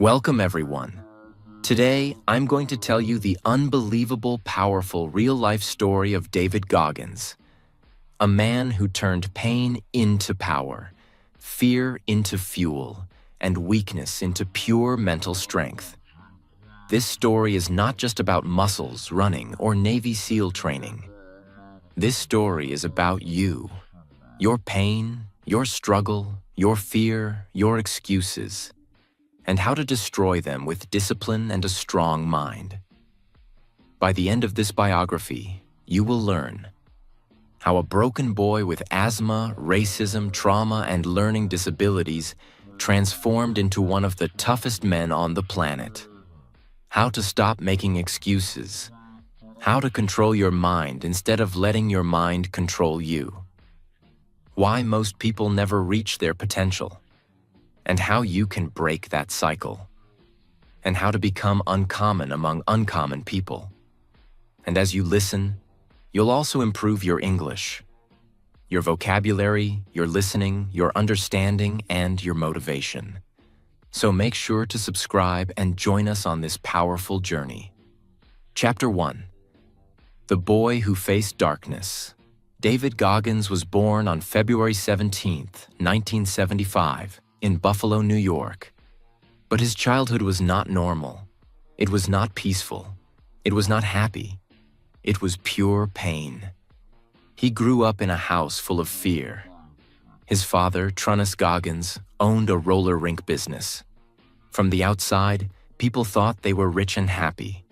Welcome, everyone. Today, I'm going to tell you the unbelievable, powerful, real-life story of David Goggins, a man who turned pain into power, fear into fuel, and weakness into pure mental strength. This story is not just about muscles, running, or Navy SEAL training. This story is about you, your pain, your struggle, your fear, your excuses, and how to destroy them with discipline and a strong mind. By the end of this biography, you will learn how a broken boy with asthma, racism, trauma, and learning disabilities transformed into one of the toughest men on the planet. How to stop making excuses. How to control your mind instead of letting your mind control you. Why most people never reach their potential, and how you can break that cycle, and how to become uncommon among uncommon people. And as you listen, you'll also improve your English, your vocabulary, your listening, your understanding, and your motivation. So make sure to subscribe and join us on this powerful journey. Chapter 1. The Boy Who Faced Darkness. David Goggins was born on February 17, 1975, in Buffalo, New York. But his childhood was not normal. It was not peaceful. It was not happy. It was pure pain. He grew up in a house full of fear. His father, Trunnis Goggins, owned a roller rink business. From the outside, people thought they were rich and happy.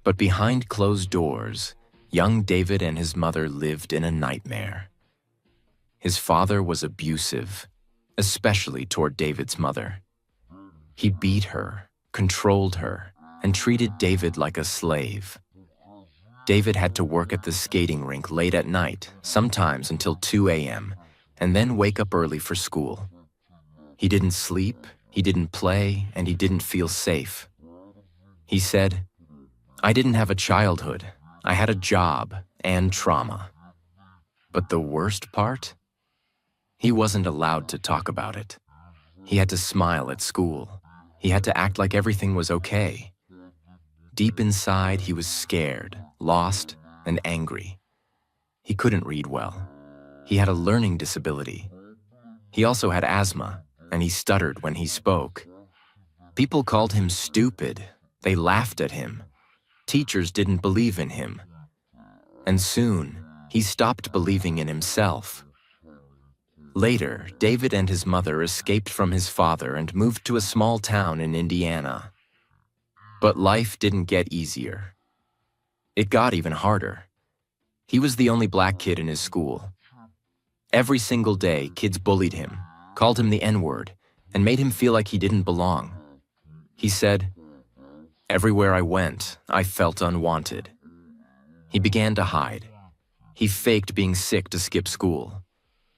But behind closed doors, young David and his mother lived in a nightmare. His father was abusive, especially toward David's mother. He beat her, controlled her, and treated David like a slave. David had to work at the skating rink late at night, sometimes until 2 a.m., and then wake up early for school. He didn't sleep, he didn't play, and he didn't feel safe. He said, "I didn't have a childhood. I had a job and trauma." But the worst part? He wasn't allowed to talk about it. He had to smile at school. He had to act like everything was okay. Deep inside, he was scared, lost, and angry. He couldn't read well. He had a learning disability. He also had asthma, and he stuttered when he spoke. People called him stupid. They laughed at him. Teachers didn't believe in him. And soon, he stopped believing in himself. Later, David and his mother escaped from his father and moved to a small town in Indiana. But life didn't get easier. It got even harder. He was the only black kid in his school. Every single day, kids bullied him, called him the N-word, and made him feel like he didn't belong. He said, "Everywhere I went, I felt unwanted." He began to hide. He faked being sick to skip school.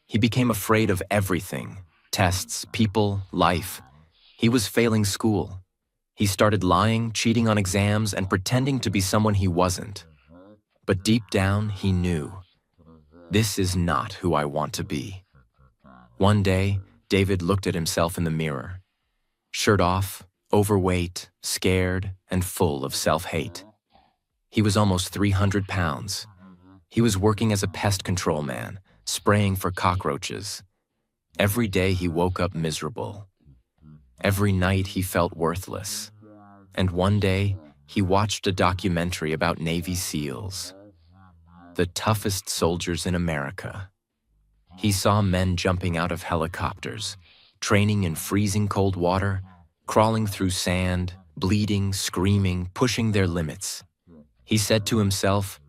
He became afraid of everything: tests, people, life. He was failing school. He started lying, cheating on exams, and pretending to be someone he wasn't. But deep down, he knew, this is not who I want to be. One day, David looked at himself in the mirror. Shirt off, overweight, scared, and full of self-hate. He was almost 300 pounds. He was working as a pest control man, spraying for cockroaches. Every day he woke up miserable. Every night he felt worthless. And one day, he watched a documentary about Navy SEALs, the toughest soldiers in America. He saw men jumping out of helicopters, training in freezing cold water, crawling through sand, bleeding, screaming, pushing their limits. He said to himself,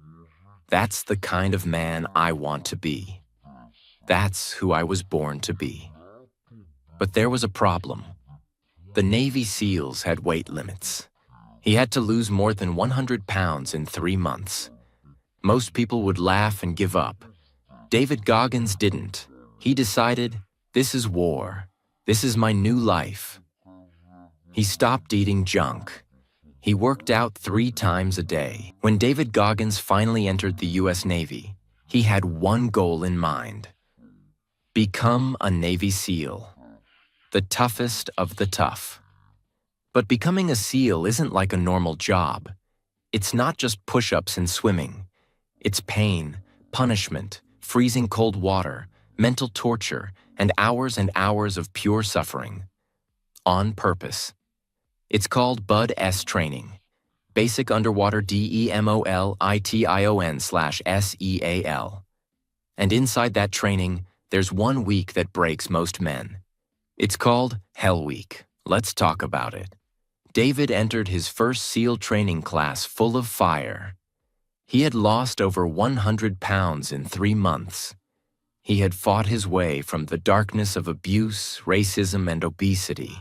"That's the kind of man I want to be. That's who I was born to be." But there was a problem. The Navy SEALs had weight limits. He had to lose more than 100 pounds in 3 months. Most people would laugh and give up. David Goggins didn't. He decided, this is war. This is my new life. He stopped eating junk. He worked out 3 times a day. When David Goggins finally entered the U.S. Navy, he had one goal in mind: become a Navy SEAL, the toughest of the tough. But becoming a SEAL isn't like a normal job. It's not just push-ups and swimming. It's pain, punishment, freezing cold water, mental torture, and hours of pure suffering. On purpose. It's called BUD-S training. Basic Underwater DEMOLITION/SEAL. And inside that training, there's 1 week that breaks most men. It's called Hell Week. Let's talk about it. David entered his first SEAL training class full of fire. He had lost over 100 pounds in 3 months. He had fought his way from the darkness of abuse, racism, and obesity.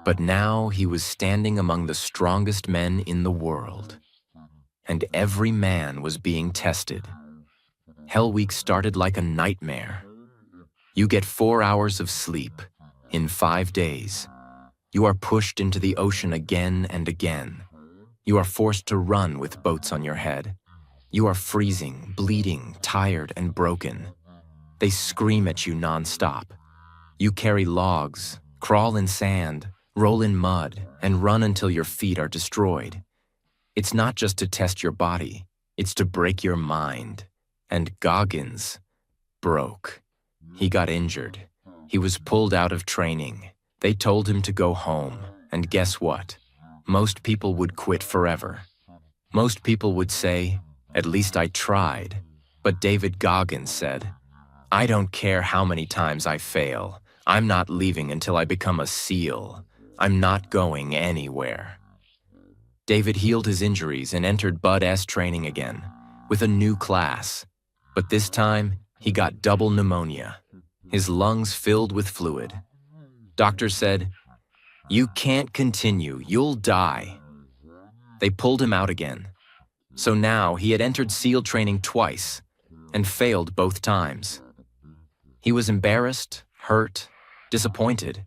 But now he was standing among the strongest men in the world. And every man was being tested. Hell Week started like a nightmare. You get 4 hours of sleep in 5 days. You are pushed into the ocean again and again. You are forced to run with boats on your head. You are freezing, bleeding, tired, and broken. They scream at you non-stop. You carry logs, crawl in sand, roll in mud, and run until your feet are destroyed. It's not just to test your body, it's to break your mind. And Goggins broke. He got injured. He was pulled out of training. They told him to go home, and guess what? Most people would quit forever. Most people would say, "At least I tried." But David Goggins said, "I don't care how many times I fail. I'm not leaving until I become a SEAL. I'm not going anywhere." David healed his injuries and entered BUD-S training again, with a new class. But this time, he got double pneumonia. His lungs filled with fluid. Doctors said, "You can't continue, you'll die." They pulled him out again. So now he had entered SEAL training twice and failed both times. He was embarrassed, hurt, disappointed,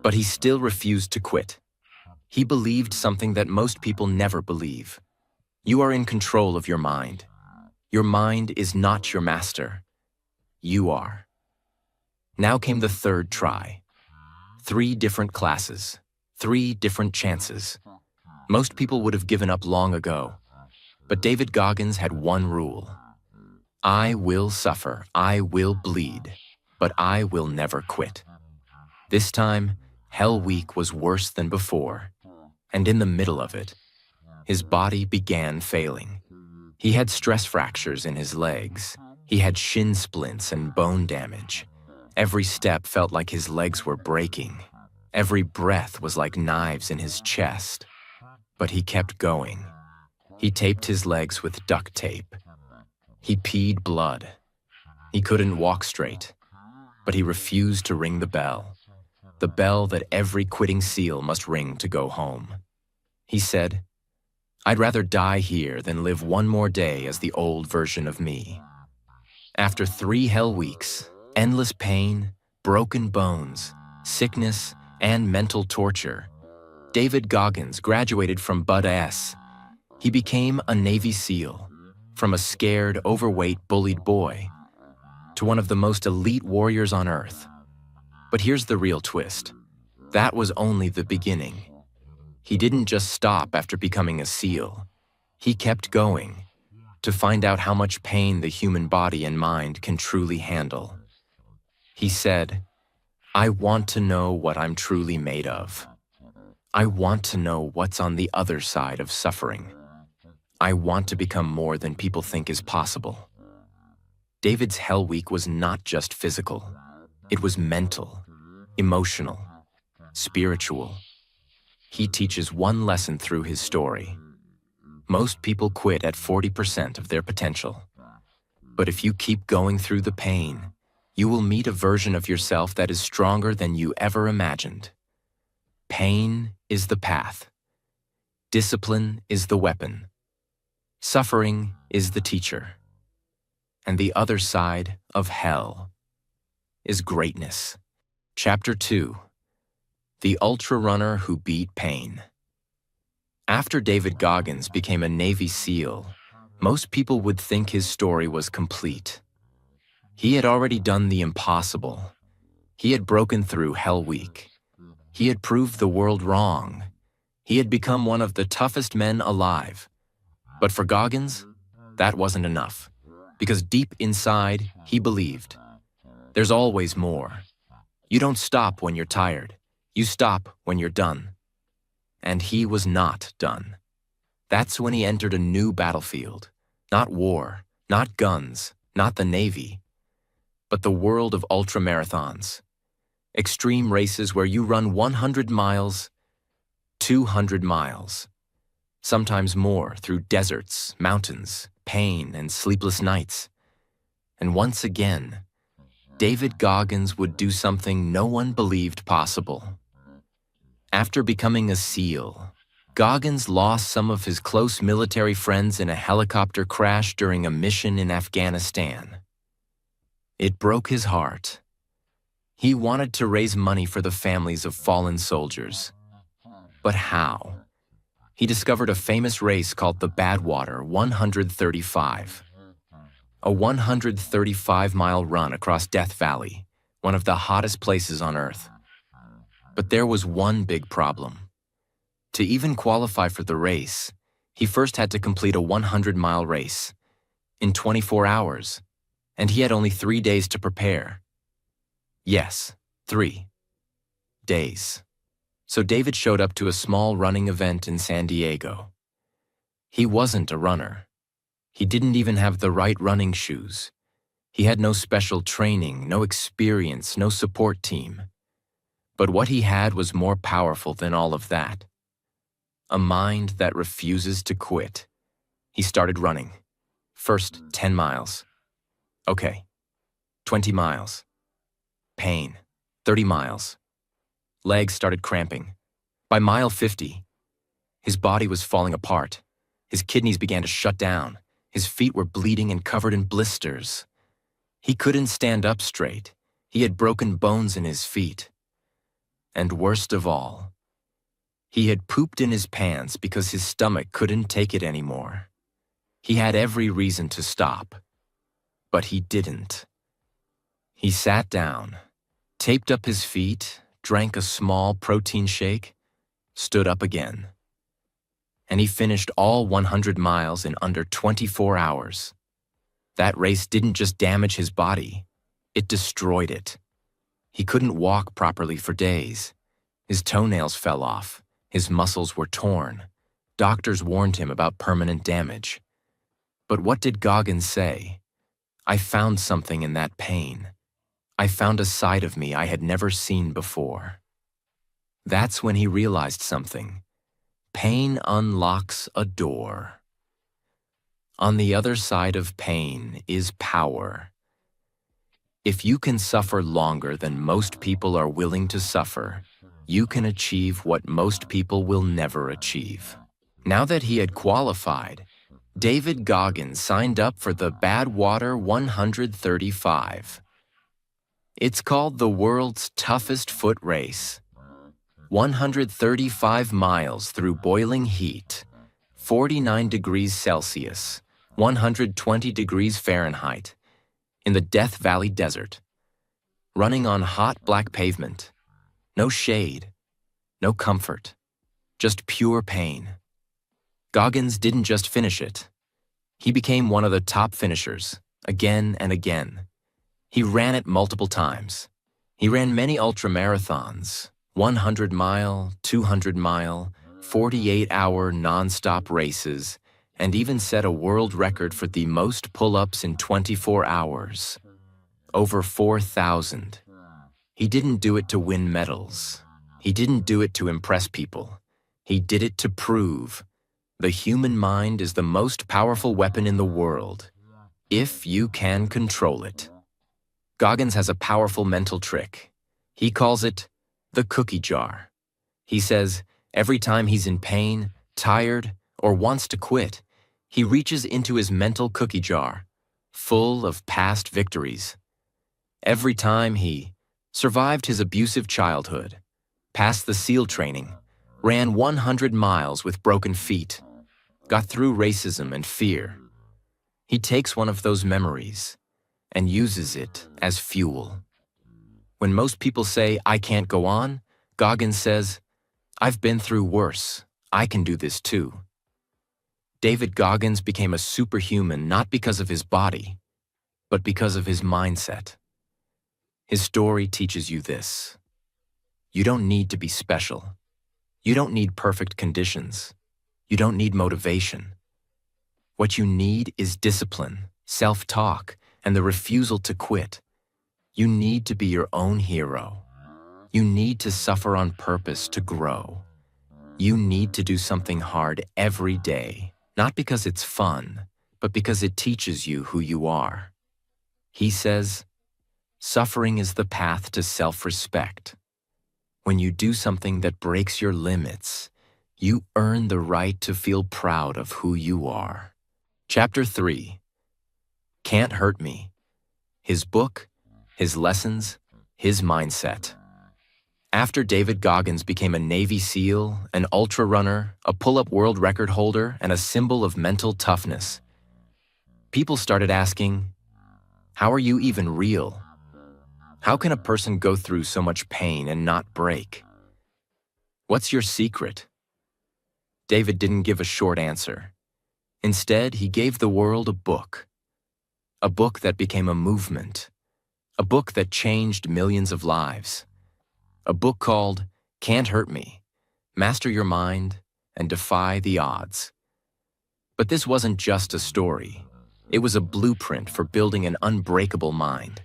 but he still refused to quit. He believed something that most people never believe. You are in control of your mind. Your mind is not your master. You are. Now came the third try. 3 different classes, 3 different chances. Most people would have given up long ago. But David Goggins had one rule. I will suffer, I will bleed, but I will never quit. This time, Hell Week was worse than before. And in the middle of it, his body began failing. He had stress fractures in his legs. He had shin splints and bone damage. Every step felt like his legs were breaking. Every breath was like knives in his chest. But he kept going. He taped his legs with duct tape. He peed blood. He couldn't walk straight. But he refused to ring the bell that every quitting SEAL must ring to go home. He said, "I'd rather die here than live one more day as the old version of me." After 3 hell weeks, endless pain, broken bones, sickness, and mental torture, David Goggins graduated from BUD-S. He became a Navy SEAL, from a scared, overweight, bullied boy to one of the most elite warriors on Earth. But here's the real twist. That was only the beginning. He didn't just stop after becoming a SEAL. He kept going to find out how much pain the human body and mind can truly handle. He said, "I want to know what I'm truly made of. I want to know what's on the other side of suffering. I want to become more than people think is possible." David's Hell Week was not just physical. It was mental, emotional, spiritual. He teaches one lesson through his story. Most people quit at 40% of their potential. But if you keep going through the pain, you will meet a version of yourself that is stronger than you ever imagined. Pain is the path. Discipline is the weapon. Suffering is the teacher. And the other side of hell is greatness. Chapter 2. The Ultra Runner Who Beat Pain. After David Goggins became a Navy SEAL, most people would think his story was complete. He had already done the impossible. He had broken through Hell Week. He had proved the world wrong. He had become one of the toughest men alive. But for Goggins, that wasn't enough. Because deep inside, he believed, there's always more. You don't stop when you're tired. You stop when you're done. And he was not done. That's when he entered a new battlefield. Not war, not guns, not the Navy, but the world of ultramarathons. Extreme races where you run 100 miles, 200 miles, sometimes more through deserts, mountains, pain, and sleepless nights. And once again, David Goggins would do something no one believed possible. After becoming a SEAL, Goggins lost some of his close military friends in a helicopter crash during a mission in Afghanistan. It broke his heart. He wanted to raise money for the families of fallen soldiers. But how? He discovered a famous race called the Badwater 135. A 135-mile run across Death Valley, one of the hottest places on Earth. But there was one big problem. To even qualify for the race, he first had to complete a 100-mile race in 24 hours, and he had only 3 days to prepare. Yes, 3 days. So David showed up to a small running event in San Diego. He wasn't a runner. He didn't even have the right running shoes. He had no special training, no experience, no support team. But what he had was more powerful than all of that. A mind that refuses to quit. He started running. First 10 miles. Okay. 20 miles. Pain. 30 miles. Legs started cramping. By mile 50, his body was falling apart. His kidneys began to shut down. His feet were bleeding and covered in blisters. He couldn't stand up straight. He had broken bones in his feet. And worst of all, he had pooped in his pants because his stomach couldn't take it anymore. He had every reason to stop, but he didn't. He sat down, taped up his feet, drank a small protein shake, stood up again. And he finished all 100 miles in under 24 hours. That race didn't just damage his body, it destroyed it. He couldn't walk properly for days. His toenails fell off. His muscles were torn. Doctors warned him about permanent damage. But what did Goggins say? I found something in that pain. I found a side of me I had never seen before. That's when he realized something. Pain unlocks a door. On the other side of pain is power. If you can suffer longer than most people are willing to suffer, you can achieve what most people will never achieve. Now that he had qualified, David Goggins signed up for the Badwater 135. It's called the world's toughest foot race. 135 miles through boiling heat, 49 degrees Celsius, 120 degrees Fahrenheit, in the Death Valley Desert, running on hot black pavement. No shade, no comfort, just pure pain. Goggins didn't just finish it. He became one of the top finishers, again and again. He ran it multiple times. He ran many ultramarathons, 100-mile, 200-mile, 48-hour non-stop races, and even set a world record for the most pull-ups in 24 hours. Over 4,000. He didn't do it to win medals. He didn't do it to impress people. He did it to prove the human mind is the most powerful weapon in the world, if you can control it. Goggins has a powerful mental trick. He calls it the cookie jar. He says every time he's in pain, tired, or wants to quit, he reaches into his mental cookie jar, full of past victories. Every time he survived his abusive childhood, passed the SEAL training, ran 100 miles with broken feet, got through racism and fear, he takes one of those memories and uses it as fuel. When most people say, I can't go on, Goggins says, "I've been through worse. I can do this too." David Goggins became a superhuman not because of his body, but because of his mindset. His story teaches you this. You don't need to be special. You don't need perfect conditions. You don't need motivation. What you need is discipline, self-talk, and the refusal to quit. You need to be your own hero. You need to suffer on purpose to grow. You need to do something hard every day, not because it's fun, but because it teaches you who you are. He says, suffering is the path to self-respect. When you do something that breaks your limits, you earn the right to feel proud of who you are. Chapter 3. Can't Hurt Me. His book, his lessons, his mindset. After David Goggins became a Navy SEAL, an ultra runner, a pull-up world record holder, and a symbol of mental toughness, people started asking, how are you even real? How can a person go through so much pain and not break? What's your secret? David didn't give a short answer. Instead, he gave the world a book that became a movement, a book that changed millions of lives, a book called Can't Hurt Me, Master Your Mind and Defy the Odds. But this wasn't just a story. It was a blueprint for building an unbreakable mind.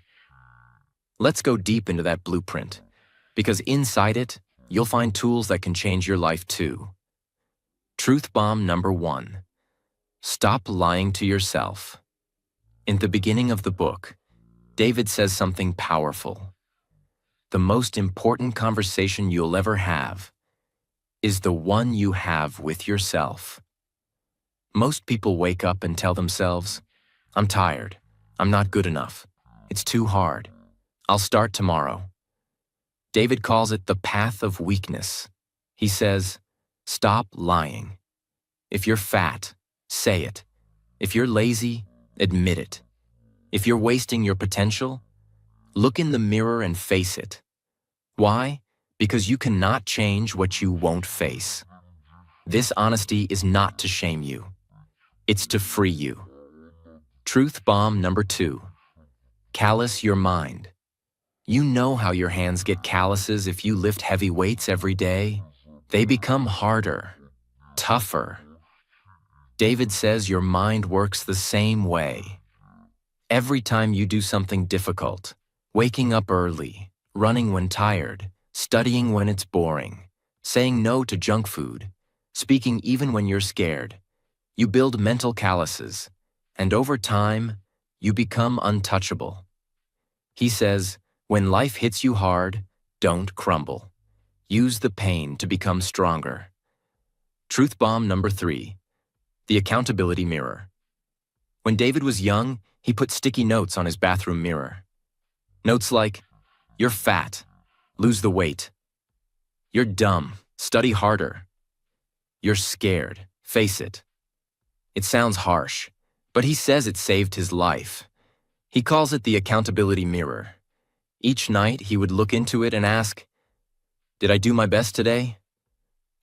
Let's go deep into that blueprint, because inside it, you'll find tools that can change your life too. Truth bomb number 1. Stop lying to yourself. In the beginning of the book, David says something powerful. The most important conversation you'll ever have is the one you have with yourself. Most people wake up and tell themselves, I'm tired, I'm not good enough, it's too hard, I'll start tomorrow. David calls it the path of weakness. He says, stop lying. If you're fat, say it. If you're lazy, admit it. If you're wasting your potential, look in the mirror and face it. Why? Because you cannot change what you won't face. This honesty is not to shame you. It's to free you. Truth bomb number 2. Callous your mind. You know how your hands get calluses if you lift heavy weights every day. They become harder, tougher. David says your mind works the same way. Every time you do something difficult, waking up early, running when tired, studying when it's boring, saying no to junk food, speaking even when you're scared, you build mental calluses, and over time, you become untouchable. He says, when life hits you hard, don't crumble. Use the pain to become stronger. Truth bomb number 3. The accountability mirror. When David was young, he put sticky notes on his bathroom mirror. Notes like, you're fat, lose the weight. You're dumb, study harder. You're scared, face it. It sounds harsh, but he says it saved his life. He calls it the accountability mirror. Each night, he would look into it and ask, did I do my best today?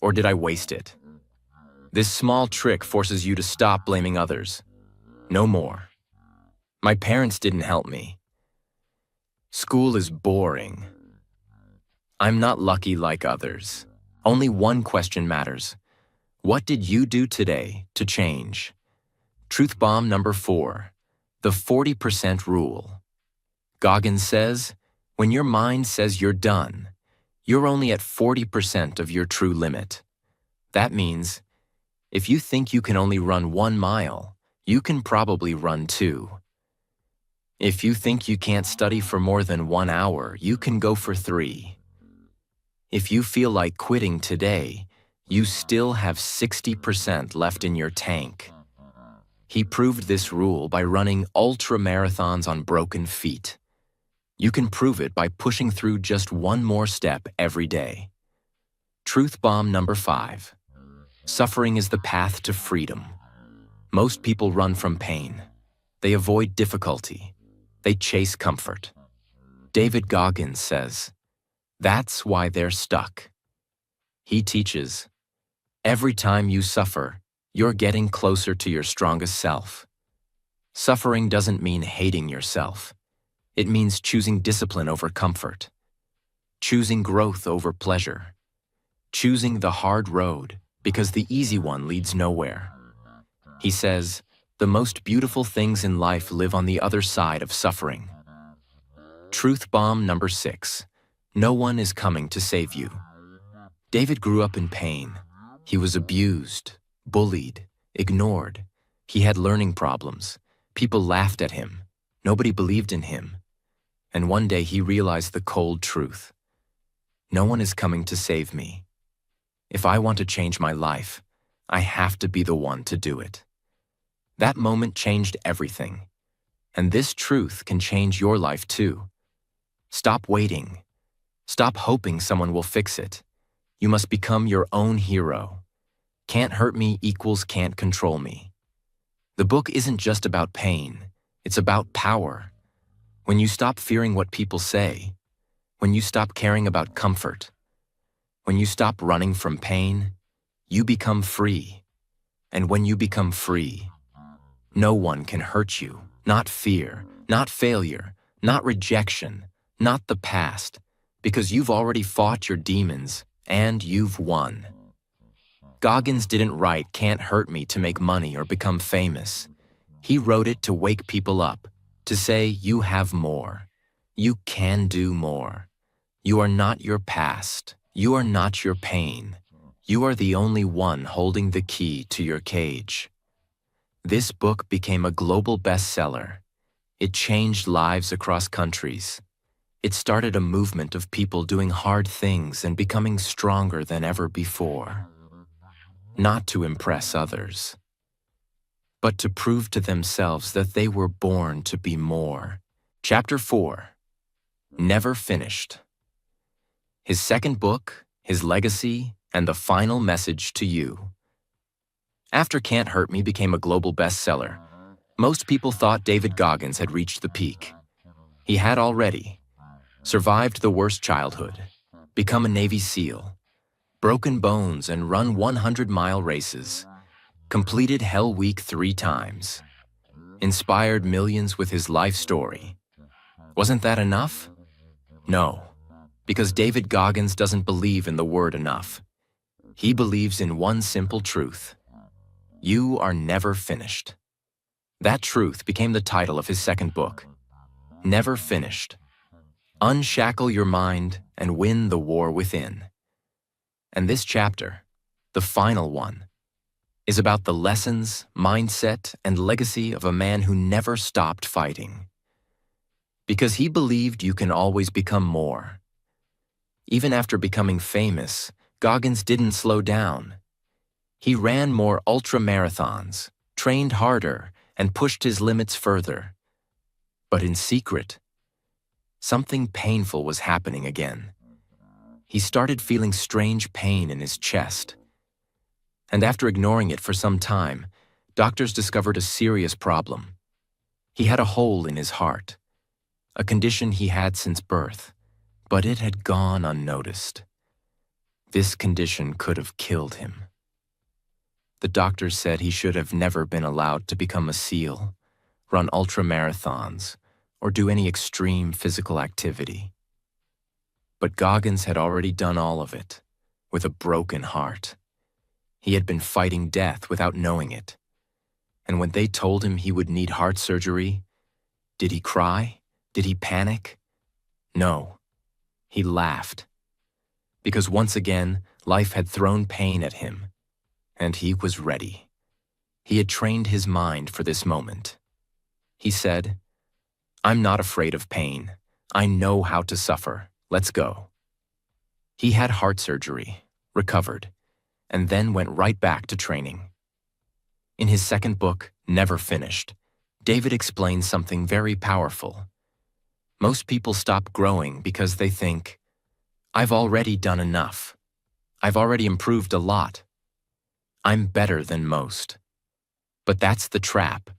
Or did I waste it? This small trick forces you to stop blaming others. No more. My parents didn't help me. School is boring. I'm not lucky like others. Only one question matters. What did you do today to change? Truth bomb number 4. The 40% rule. Goggins says, when your mind says you're done, you're only at 40% of your true limit. That means, if you think you can only run 1 mile, you can probably run 2. If you think you can't study for more than 1 hour, you can go for 3. If you feel like quitting today, you still have 60% left in your tank. He proved this rule by running ultra marathons on broken feet. You can prove it by pushing through just 1 more step every day. Truth bomb number 5. Suffering is the path to freedom. Most people run from pain. They avoid difficulty. They chase comfort. David Goggins says, That's why they're stuck. He teaches, every time you suffer, you're getting closer to your strongest self. Suffering doesn't mean hating yourself. It means choosing discipline over comfort, choosing growth over pleasure, choosing the hard road because the easy one leads nowhere. He says, the most beautiful things in life live on the other side of suffering. Truth bomb number 6. No one is coming to save you. David grew up in pain. He was abused, bullied, ignored. He had learning problems. People laughed at him. Nobody believed in him. And one day he realized the cold truth. No one is coming to save me. If I want to change my life, I have to be the one to do it. That moment changed everything. And this truth can change your life too. Stop waiting. Stop hoping someone will fix it. You must become your own hero. Can't hurt me equals can't control me. The book isn't just about pain. It's about power. When you stop fearing what people say, when you stop caring about comfort, when you stop running from pain, you become free. And when you become free, no one can hurt you. Not fear, not failure, not rejection, not the past, because you've already fought your demons and you've won. Goggins didn't write "Can't Hurt Me" to make money or become famous. He wrote it to wake people up, to say you have more. You can do more. You are not your past. You are not your pain. You are the only one holding the key to your cage. This book became a global bestseller. It changed lives across countries. It started a movement of people doing hard things and becoming stronger than ever before. Not to impress others, but to prove to themselves that they were born to be more. Chapter 4. Never Finished. His second book, his legacy, and the final message to you. After Can't Hurt Me became a global bestseller, most people thought David Goggins had reached the peak. He had already survived the worst childhood, become a Navy SEAL, broken bones and run 100-mile races, completed Hell Week 3 times, inspired millions with his life story. Wasn't that enough? No, because David Goggins doesn't believe in the word enough. He believes in one simple truth. You are never finished. That truth became the title of his second book, Never Finished. Unshackle your mind and win the war within. And this chapter, the final one, is about the lessons, mindset, and legacy of a man who never stopped fighting. Because he believed you can always become more. Even after becoming famous, Goggins didn't slow down. He ran more ultra-marathons, trained harder, and pushed his limits further. But in secret, something painful was happening again. He started feeling strange pain in his chest. And after ignoring it for some time, doctors discovered a serious problem. He had a hole in his heart, a condition he had since birth, but it had gone unnoticed. This condition could have killed him. The doctors said he should have never been allowed to become a SEAL, run ultra-marathons, or do any extreme physical activity. But Goggins had already done all of it, with a broken heart. He had been fighting death without knowing it. And when they told him he would need heart surgery, did he cry? Did he panic? No. He laughed. Because once again, life had thrown pain at him, and he was ready. He had trained his mind for this moment. He said, "I'm not afraid of pain. I know how to suffer. Let's go." He had heart surgery, recovered, and then went right back to training. In his second book, Never Finished, David explains something very powerful. Most people stop growing because they think, "I've already done enough. I've already improved a lot. I'm better than most." But that's the trap.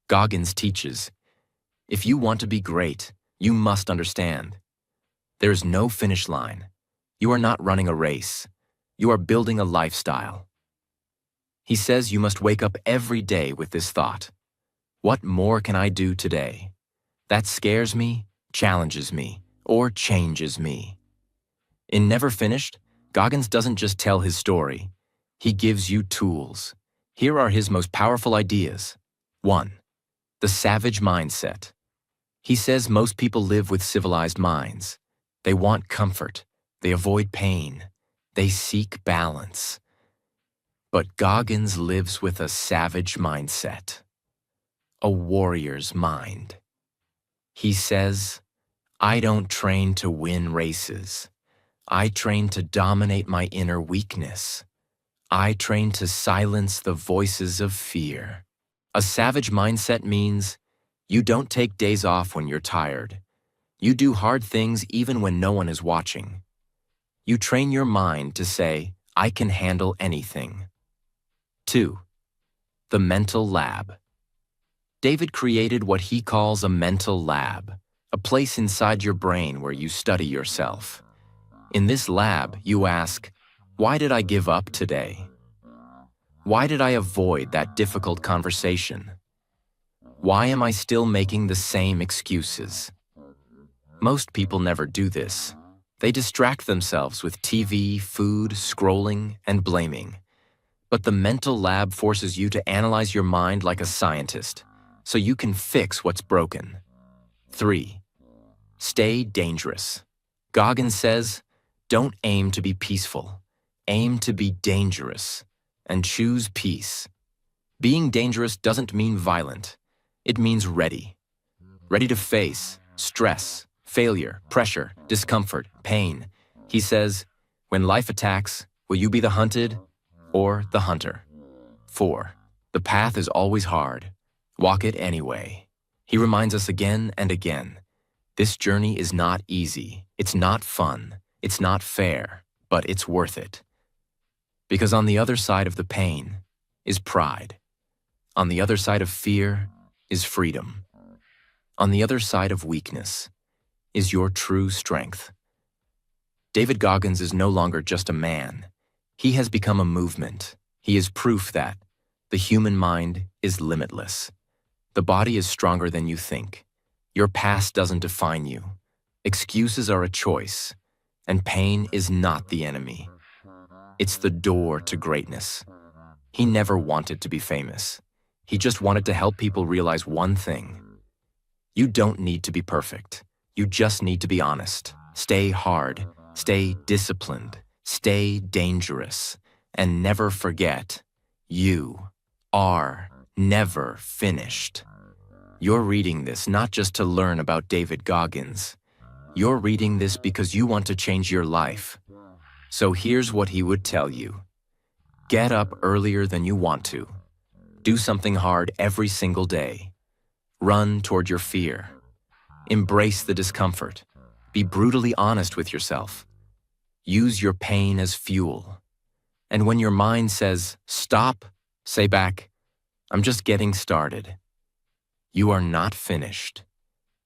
Goggins teaches, if you want to be great, you must understand. There's no finish line. You are not running a race. You are building a lifestyle. He says you must wake up every day with this thought. What more can I do today? That scares me, challenges me, or changes me. In Never Finished, Goggins doesn't just tell his story. He gives you tools. Here are his most powerful ideas. 1. The savage mindset. He says most people live with civilized minds. They want comfort. They avoid pain. They seek balance. But Goggins lives with a savage mindset. A warrior's mind. He says, I don't train to win races. I train to dominate my inner weakness. I train to silence the voices of fear. A savage mindset means you don't take days off when you're tired. You do hard things even when no one is watching. You train your mind to say, I can handle anything. 2. The mental lab. David created what he calls a mental lab, a place inside your brain where you study yourself. In this lab, you ask, why did I give up today? Why did I avoid that difficult conversation? Why am I still making the same excuses? Most people never do this. They distract themselves with TV, food, scrolling, and blaming. But the mental lab forces you to analyze your mind like a scientist, so you can fix what's broken. 3. Stay dangerous. Goggins says, don't aim to be peaceful. Aim to be dangerous, and choose peace. Being dangerous doesn't mean violent. It means ready. Ready to face stress, failure, pressure, discomfort, pain. He says, when life attacks, will you be the hunted or the hunter? 4. The path is always hard. Walk it anyway. He reminds us again and again, this journey is not easy. It's not fun. It's not fair, but it's worth it. Because on the other side of the pain is pride. On the other side of fear is freedom. On the other side of weakness is your true strength. David Goggins is no longer just a man. He has become a movement. He is proof that the human mind is limitless. The body is stronger than you think. Your past doesn't define you. Excuses are a choice, and pain is not the enemy. It's the door to greatness. He never wanted to be famous. He just wanted to help people realize one thing. You don't need to be perfect. You just need to be honest. Stay hard, stay disciplined, stay dangerous, and never forget, you are never finished. You're reading this not just to learn about David Goggins. You're reading this because you want to change your life. So here's what he would tell you. Get up earlier than you want to. Do something hard every single day. Run toward your fear. Embrace the discomfort. Be brutally honest with yourself. Use your pain as fuel. And when your mind says, stop, say back, I'm just getting started. You are not finished.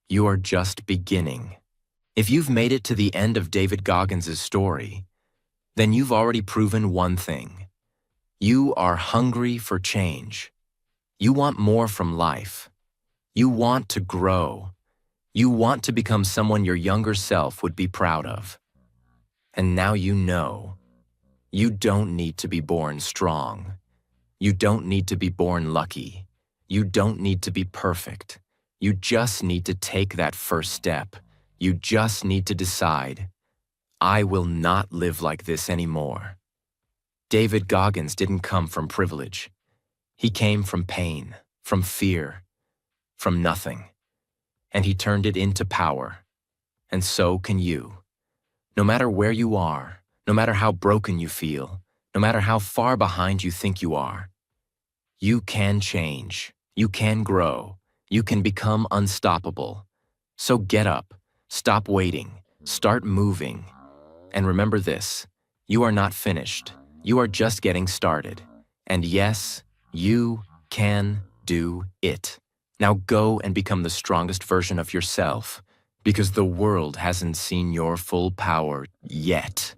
You are just beginning. If you've made it to the end of David Goggins' story, then you've already proven one thing. You are hungry for change. You want more from life. You want to grow. You want to become someone your younger self would be proud of. And now you know. You don't need to be born strong. You don't need to be born lucky. You don't need to be perfect. You just need to take that first step. You just need to decide, I will not live like this anymore. David Goggins didn't come from privilege. He came from pain, from fear, from nothing. And he turned it into power. And so can you. No matter where you are, no matter how broken you feel, no matter how far behind you think you are, you can change. You can grow. You can become unstoppable. So get up, stop waiting, start moving. And remember this, you are not finished. You are just getting started. And yes, you can do it. Now go and become the strongest version of yourself, because the world hasn't seen your full power yet.